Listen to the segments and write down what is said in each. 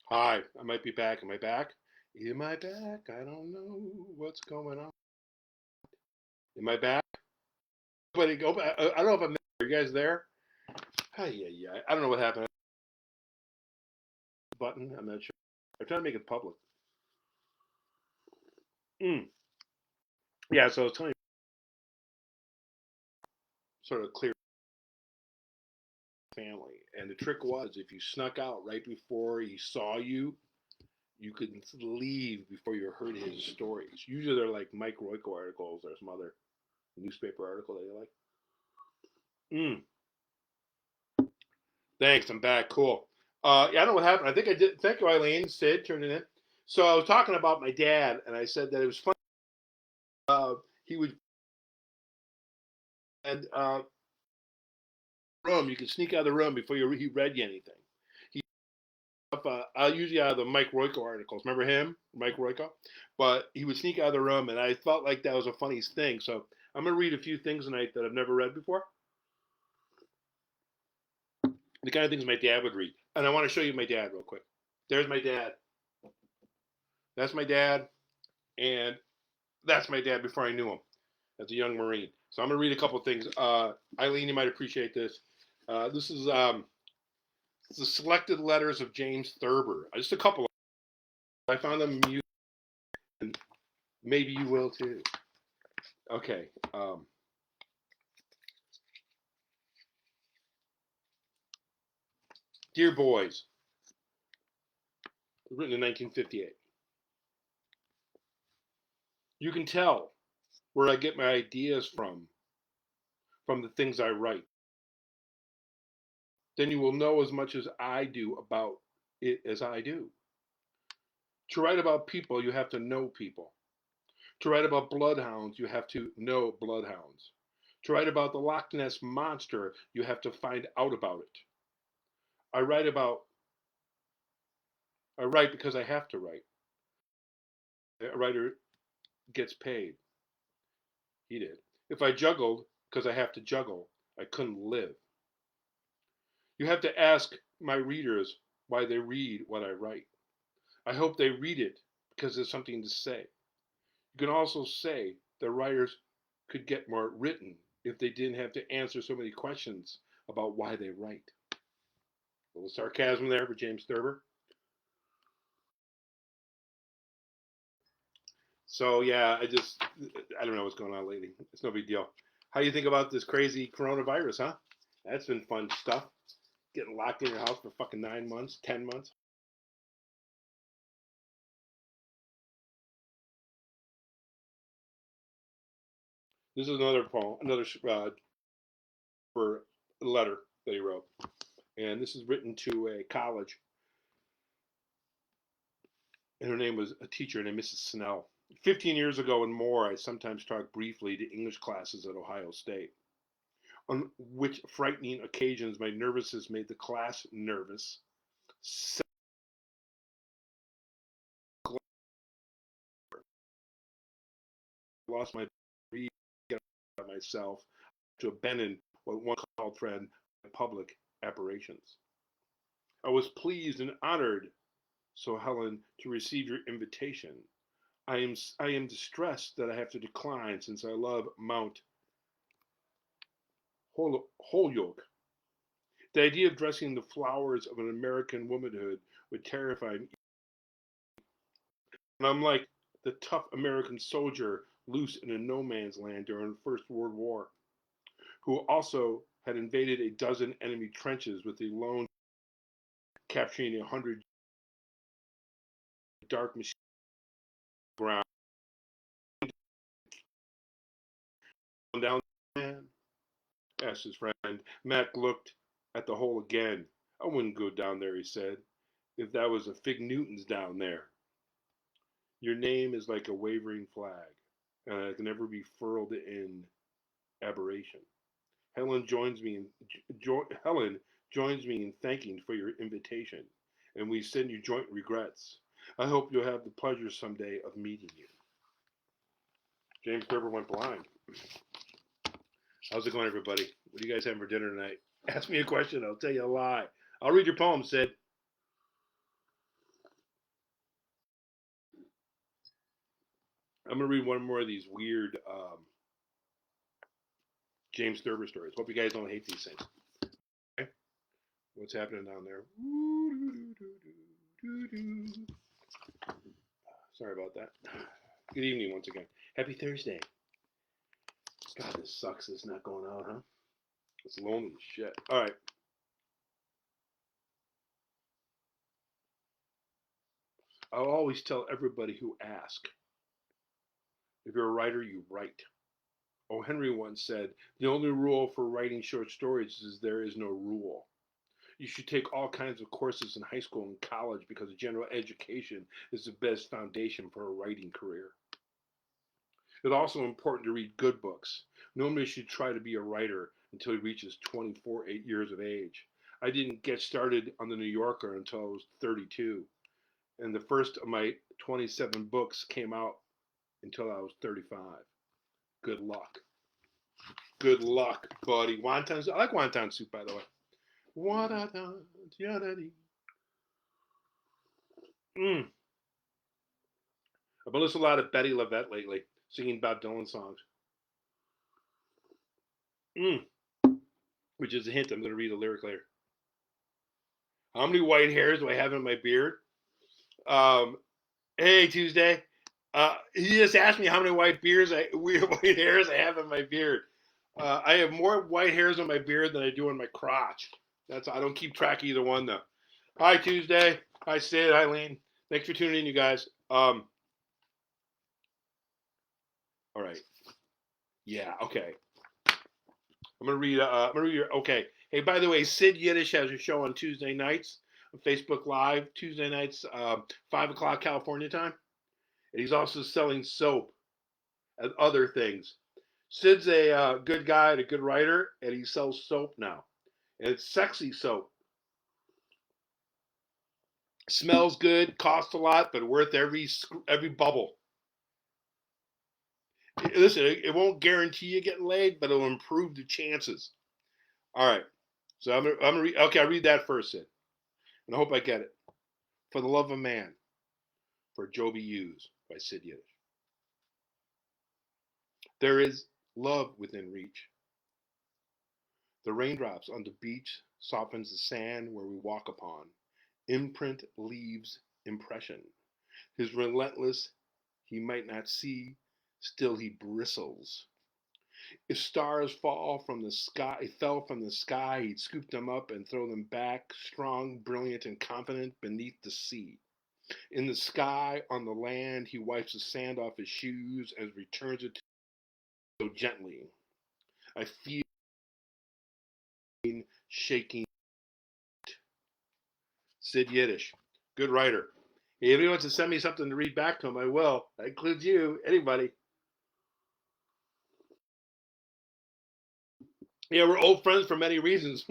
Hi, I might be back. Am I back? Am I back? I don't know what's going on. Am I back? But go back. I don't know if I'm there. Are you guys there? Hi, yeah, yeah. I don't know what happened. Button. I'm not sure. I'm trying to make it public. Mm. Yeah. So I was telling you, sort of clear family, and the trick was if you snuck out right before he saw you, you could leave before you heard his stories. Usually they're like Mike Royko articles or some other newspaper article that you like. Mm. Thanks. I'm back. Cool. Yeah, I don't know what happened. I think I did. Thank you, Eileen. Sid turned it in. So I was talking about my dad, and I said that it was funny. He would and room. You could sneak out of the room before he read you anything. He usually out of the Mike Royko articles. Remember him, Mike Royko? But he would sneak out of the room, and I felt like that was a funny thing. So I'm gonna read a few things tonight that I've never read before. The kind of things my dad would read, and I want to show you my dad real quick. There's my dad. That's my dad, and that's my dad before I knew him as a young Marine. So I'm going to read a couple of things. Eileen, you might appreciate this. This is the selected letters of James Thurber. Just a couple. I found them amusing, and maybe you will too. Okay. Dear boys, written in 1958. You can tell where I get my ideas from the things I write. Then you will know as much as I do about it as I do. To write about people, you have to know people. To write about bloodhounds, you have to know bloodhounds. To write about the Loch Ness monster, you have to find out about it. I write about I write because I have to write. A writer gets paid. He did. If I juggled because I have to juggle, I couldn't live. You have to ask my readers why they read what I write. I hope they read it because there's something to say. You can also say that writers could get more written if they didn't have to answer so many questions about why they write. A little sarcasm there for James Thurber. So yeah, I don't know what's going on lately. It's no big deal. How do you think about this crazy coronavirus, huh? That's been fun stuff. Getting locked in your house for fucking 9 months, 10 months. This is another poem, another for a letter that he wrote, and this is written to a college, and her name was a teacher named Mrs. Snell. 15 years ago and more, I sometimes talked briefly to English classes at Ohio State, on which frightening occasions my nervousness made the class nervous. Lost my breath myself to abandon what one called friend public apparitions. I was pleased and honored, so Helen, to receive your invitation. I am distressed that I have to decline since I love Mount Holyoke. The idea of dressing the flowers of an American womanhood would terrify me. And I'm like the tough American soldier loose in a no man's land during the First World War, who also had invaded a dozen enemy trenches with the lone capturing 100 dark machine ground down. Man, asked his friend. Mac looked at the hole again. I wouldn't go down there, he said, if that was a Fig Newton's down there. Your name is like a wavering flag, and it can never be furled in aberration. Helen joins me in thanking for your invitation, and we send you joint regrets. I hope you'll have the pleasure someday of meeting you. James Thurber went blind. How's it going, everybody? What are you guys having for dinner tonight? Ask me a question, I'll tell you a lie. I'll read your poem, Sid. I'm gonna read one more of these weird James Thurber stories. Hope you guys don't hate these things. Okay? What's happening down there? Sorry about that. Good evening once again. Happy Thursday. God, this sucks. It's not going out, huh? It's lonely as shit. All right. I'll always tell everybody who asks, if you're a writer, you write. O. Henry once said, the only rule for writing short stories is there is no rule. You should take all kinds of courses in high school and college because general education is the best foundation for a writing career. It's also important to read good books. Nobody should try to be a writer until he reaches 24 years of age. I didn't get started on the New Yorker until I was 32, and the first of my 27 books came out until I was 35. Good luck. Good luck, buddy. Wonton. I like wonton soup, by the way. Wonton. Mm. I've been listening a lot of Betty LaVette lately, singing Bob Dylan songs. Mm. Which is a hint. I'm going to read a lyric later. How many white hairs do I have in my beard? Hey, Tuesday. He just asked me how many white hairs I have in my beard. I have more white hairs on my beard than I do on my crotch. I don't keep track of either one though. Hi, Tuesday. Hi, Sid. Hi, Lane. Thanks for tuning in, you guys. All right. Yeah. Okay. I'm gonna read. Okay. Hey, by the way, Sid Yiddish has a show on Tuesday nights on Facebook Live. Tuesday nights, 5 o'clock California time, and he's also selling soap and other things. Sid's a good guy and a good writer, and he sells soap now, and it's sexy soap. Smells good, costs a lot, but worth every bubble. Listen, it won't guarantee you getting laid, but it'll improve the chances. All right, so I'm gonna read. Okay, I'll read that first, Sid, and I hope I get it. For the love of man, for Joby Hughes by Sid Yiddish. There is love within reach. The raindrops on the beach softens the sand where we walk upon. Imprint leaves impression. His relentless, he might not see, still he bristles. If stars fell from the sky, he'd scoop them up and throw them back, strong, brilliant, and confident beneath the sea. In the sky, on the land, he wipes the sand off his shoes and returns it so gently. I feel shaking. Sid Yiddish, good writer. If he wants to send me something to read back to him, I will. That includes you, anybody. Yeah, we're old friends for many reasons.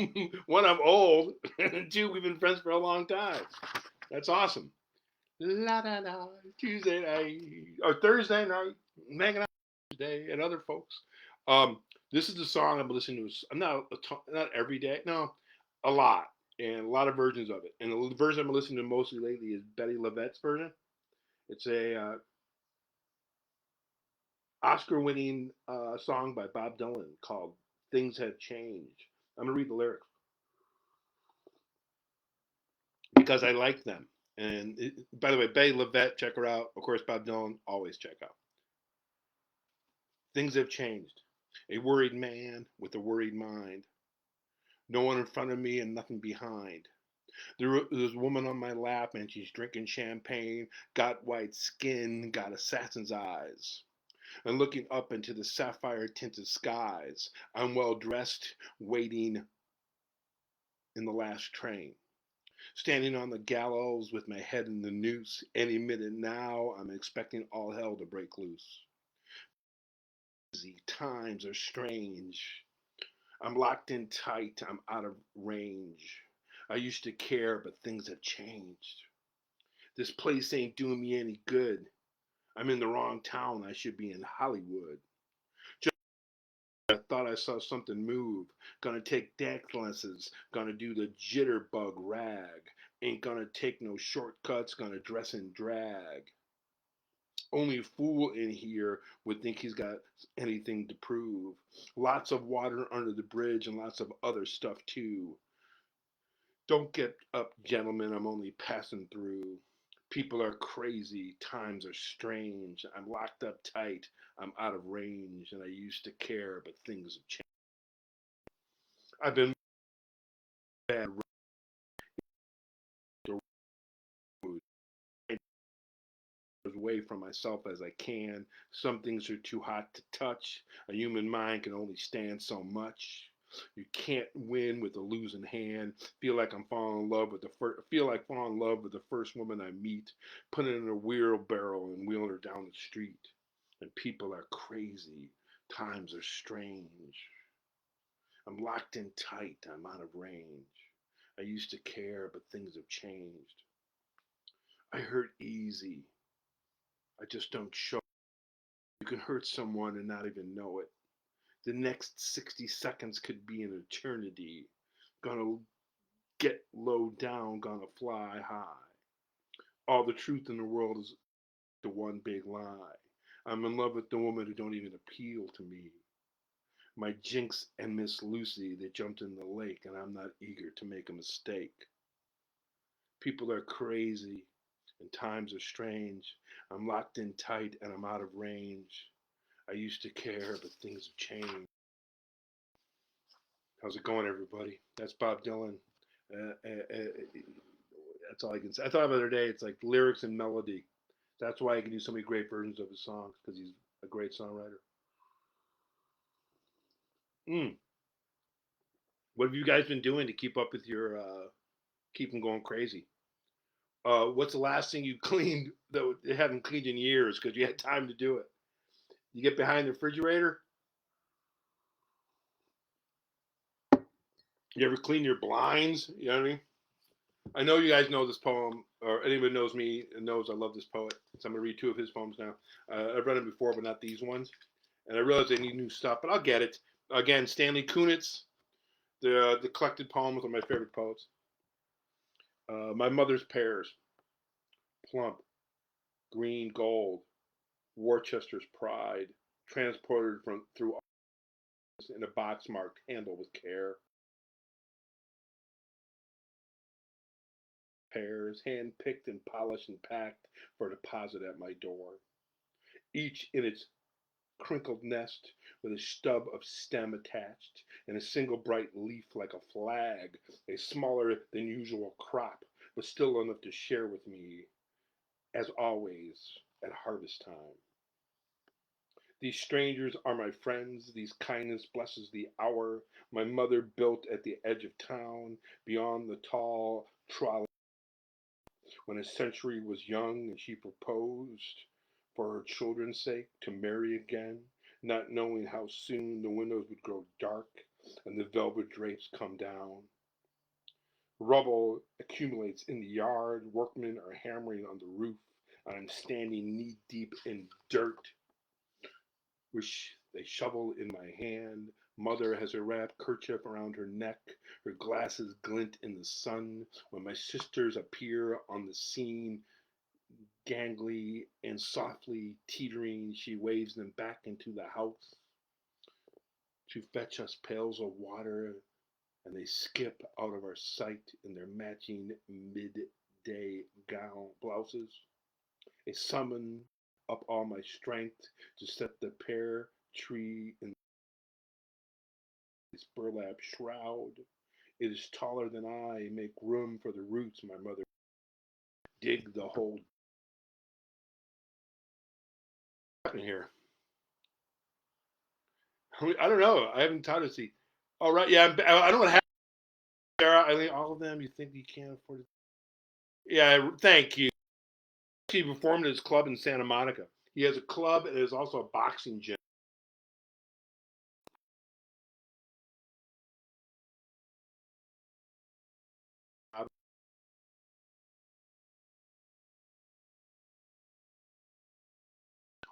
One, I'm old, and two, we've been friends for a long time. That's awesome. La la la, Tuesday night or Thursday night, hanging out Tuesday and other folks. This is the song I'm listening to. I'm not every day, no, a lot, and a lot of versions of it. And the version I'm listening to mostly lately is Betty LaVette's version. It's a Oscar-winning song by Bob Dylan called "Things Have Changed." I'm gonna read the lyrics because I like them. And by the way, Betty LaVette, check her out. Of course, Bob Dylan, always check out. Things have changed. A worried man with a worried mind. No one in front of me and nothing behind. There's a woman on my lap and she's drinking champagne, got white skin, got assassin's eyes. And looking up into the sapphire tinted skies, I'm well dressed, waiting in the last train. Standing on the gallows with my head in the noose, any minute now I'm expecting all hell to break loose. Times are strange. I'm locked in tight, I'm out of range. I used to care, but things have changed. This place ain't doing me any good. I'm in the wrong town, I should be in Hollywood. Just I thought I saw something move. Gonna take dance lessons, gonna do the jitterbug rag. Ain't gonna take no shortcuts, gonna dress in drag. Only a fool in here would think he's got anything to prove. Lots of water under the bridge and lots of other stuff too. Don't get up, gentlemen, I'm only passing through. People are crazy, times are strange. I'm locked up tight, I'm out of range, and I used to care, but things have changed. I've been bad road, as away from myself as I can. Some things are too hot to touch. A human mind can only stand so much. You can't win with a losing hand. Feel like falling in love with the first woman I meet, put it in a wheelbarrow and wheel her down the street. And people are crazy. Times are strange. I'm locked in tight. I'm out of range. I used to care, but things have changed. I hurt easy. I just don't show. You can hurt someone and not even know it. The next 60 seconds could be an eternity. Gonna get low down, gonna fly high. All the truth in the world is the one big lie. I'm in love with the woman who don't even appeal to me. My Jinx and Miss Lucy, they jumped in the lake, and I'm not eager to make a mistake. People are crazy, and times are strange. I'm locked in tight, and I'm out of range. I used to care, but things have changed. How's it going, everybody? That's Bob Dylan. That's all I can say. I thought the other day, it's like lyrics and melody. That's why I can do so many great versions of his songs, because he's a great songwriter. Mm. What have you guys been doing to keep up with your keep them going crazy? What's the last thing you cleaned that you hadn't cleaned in years because you had time to do it? You get behind the refrigerator. You ever clean your blinds? You know what I mean? I know you guys know this poem, or anybody knows me and knows I love this poet. So I'm gonna read two of his poems now. I've read them before, but not these ones. And I realize they need new stuff, but I'll get it. Again, Stanley Kunitz, the collected poems of my favorite poets. My mother's pears, plump, green gold, Worcester's pride, transported from through in a box marked handle with care. Pears, hand picked and polished and packed for deposit at my door. Each in its crinkled nest with a stub of stem attached and a single bright leaf like a flag, a smaller than usual crop, but still enough to share with me, as always, at harvest time. These strangers are my friends, these kindness blesses the hour my mother built at the edge of town, beyond the tall trolley, when a century was young and she proposed, for her children's sake, to marry again, not knowing how soon the windows would grow dark and the velvet drapes come down. Rubble accumulates in the yard, workmen are hammering on the roof, and I'm standing knee deep in dirt, which they shovel in my hand. Mother has a wrapped kerchief around her neck. Her glasses glint in the sun. When my sisters appear on the scene, gangly and softly teetering, she waves them back into the house to fetch us pails of water, and they skip out of our sight in their matching midday gown blouses. I summon up all my strength to set the pear tree in its burlap shroud. It is taller than I. Make room for the roots, my mother. Dig the hole in here. I don't know. I haven't taught to see. All right, yeah, I don't have Sarah. I think all of them. You think you can't afford it? Yeah, thank you. He performed at his club in Santa Monica. He has a club and there's also a boxing gym.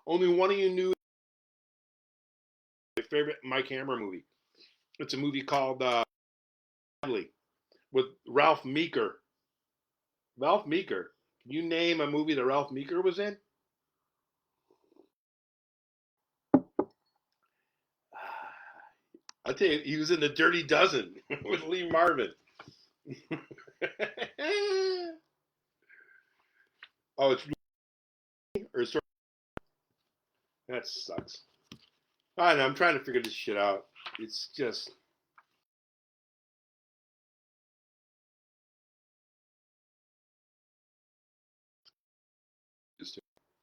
Only one of you knew my favorite Mike Hammer movie. It's a movie called with Ralph Meeker. Ralph Meeker. Can you name a movie that Ralph Meeker was in? I tell you, he was in the Dirty Dozen with Lee Marvin. Oh, it's or sorry, that sucks. I know. I'm trying to figure this shit out. It's just